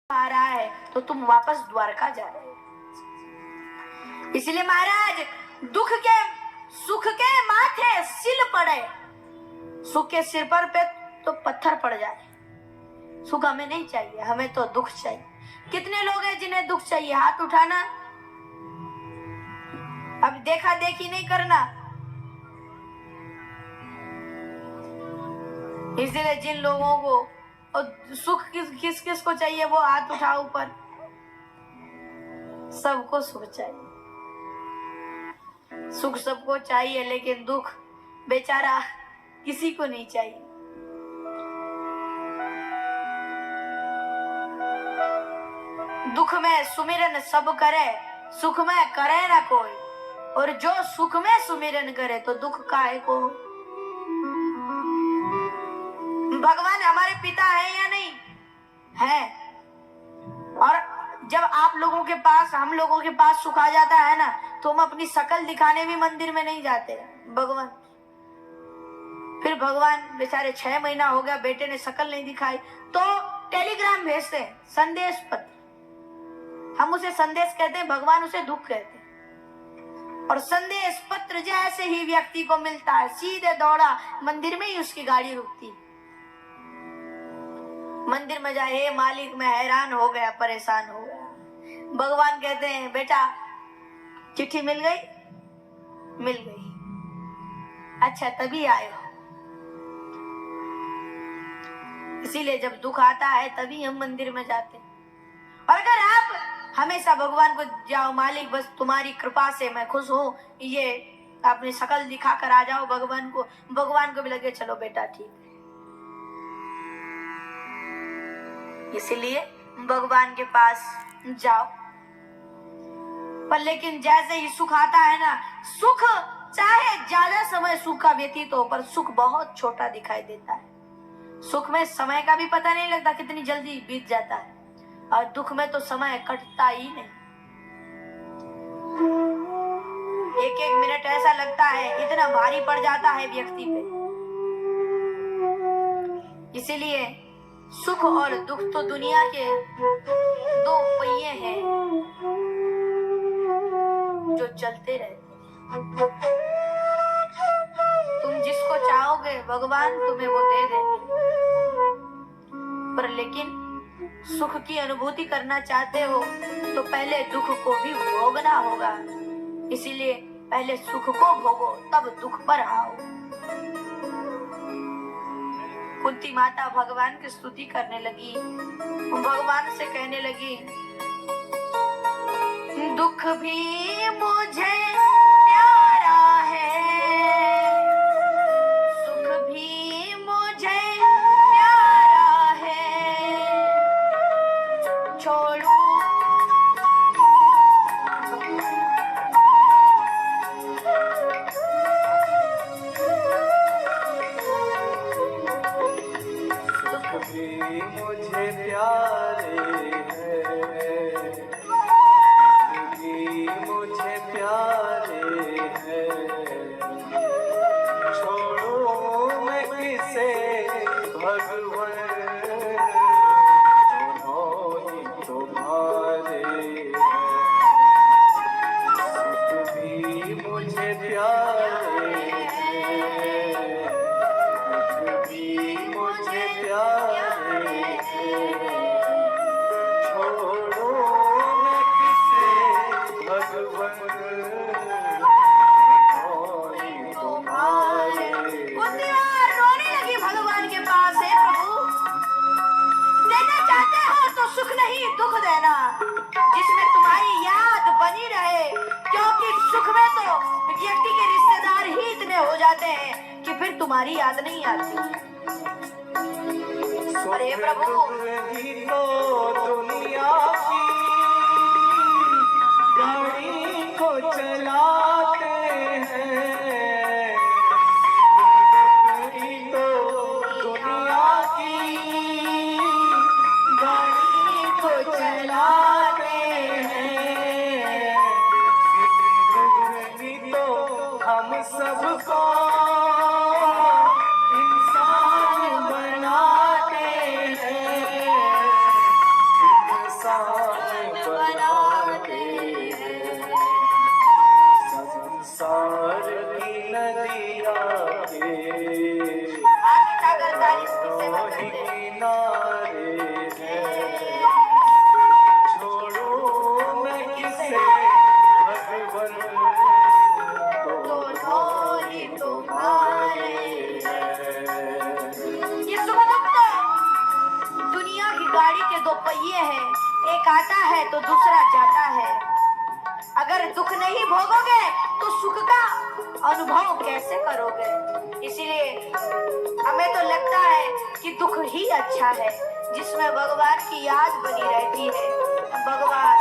आ रहा है तो तुम वापस द्वारका जा रहे हो। इसलिए महाराज दुख के सुख के माथे सिल पड़े, सुख के सिर पर पे तो पत्थर पड़ जाए। सुख हमें नहीं चाहिए, हमें तो दुख चाहिए। कितने लोग हैं जिन्हें दुख चाहिए? हाथ उठाना। अब देखा देखी नहीं करना। इसलिए जिन लोगों को और सुख किस किस को चाहिए वो हाथ उठाओ ऊपर। सबको सुख चाहिए, सुख सबको चाहिए, लेकिन दुख बेचारा किसी को नहीं चाहिए। दुख में सुमिरन सब करे, सुख में करे ना कोई। और जो सुख में सुमिरन करे तो दुख काहे को। भगवान हमारे पिता है या नहीं है? और जब आप लोगों के पास, हम लोगों के पास सुख आ जाता है ना, तो हम अपनी शकल दिखाने भी मंदिर में नहीं जाते भगवान। फिर भगवान बेचारे 6 महीना हो गया बेटे ने शकल नहीं दिखाई तो टेलीग्राम भेजते हैं, संदेश पत्र। हम उसे संदेश कहते हैं, भगवान उसे दुख कहते हैं। और संदेश पत्र जैसे ही व्यक्ति को मिलता है सीधे दौड़ा मंदिर में ही उसकी गाड़ी रुकती। मंदिर में जाए, हे मालिक मैं हैरान हो गया, परेशान हो गया। भगवान कहते हैं बेटा चिट्ठी मिल गई? मिल गई। अच्छा तभी आए हो। इसीलिए जब दुख आता है तभी हम मंदिर में जाते हैं। और अगर आप हमेशा भगवान को जाओ, मालिक बस तुम्हारी कृपा से मैं खुश हूं, ये अपनी शकल दिखा कर आ जाओ भगवान को भी लगे चलो बेटा ठीक है। इसलिए भगवान के पास जाओ। पर लेकिन जैसे ही सुख आता है ना, सुख चाहे ज्यादा समय सुख का व्यतीत हो पर सुख बहुत छोटा दिखाई देता है। सुख में समय का भी पता नहीं लगता, कितनी जल्दी बीत जाता है। और दुख में तो समय कटता ही नहीं। एक एक मिनट ऐसा लगता है इतना भारी पड़ जाता है व्यक्ति पे। इसीलिए सुख और दुख तो दुनिया के 2 पहिए हैं जो चलते रहते हैं। तुम जिसको चाहोगे भगवान तुम्हें वो दे देंगे। पर लेकिन सुख की अनुभूति करना चाहते हो तो पहले दुख को भी भोगना होगा। इसीलिए पहले सुख को भोगो तब दुख पर आओ। कुंती माता भगवान की स्तुति करने लगी, भगवान से कहने लगी दुख भी मुझे प्यारा है, सुख भी मुझे प्यारा है, छोड़ू मुझे प्यारे हैं, मुझे प्यारे हैं, छोड़ो मैं किसे भगवान, तुम्हारे सुख भी मुझे प्यारे हैं, दुख भी मुझे प्यारे। छोड़ो मैं किसे भगवान, तुम्हारे। रोने लगी भगवान के पास, है प्रभु देना चाहते हो तो सुख नहीं दुख देना, जिसमें तुम्हारी याद बनी रहे। क्योंकि सुख में तो व्यक्ति के रिश्तेदार ही इतने हो जाते हैं कि फिर तुम्हारी याद नहीं आती। अरे प्रभु तो दुनिया की गाड़ी को चलाते हैं, तो दुनिया की गाड़ी को चलाते हैं, तो हम सबको इंसान बनाते हैं। आसान बनाते हैं। संसार की नदियाँ के आगे जाकर तारीफ की सेवा दोनों करते हैं। किनारे हैं। छोड़ो मैं किसे भगवन, दोनों ही तुम्हारे हैं। ये सुख दुख तो दुनिया की गाड़ी के दो पहिए हैं, एक आता है तो दूसरा जाता है। अगर दुख नहीं भोगोगे तो सुख का अनुभव कैसे करोगे? इसीलिए हमें तो लगता है कि दुख ही अच्छा है, जिसमें भगवान की याद बनी रहती है। भगवान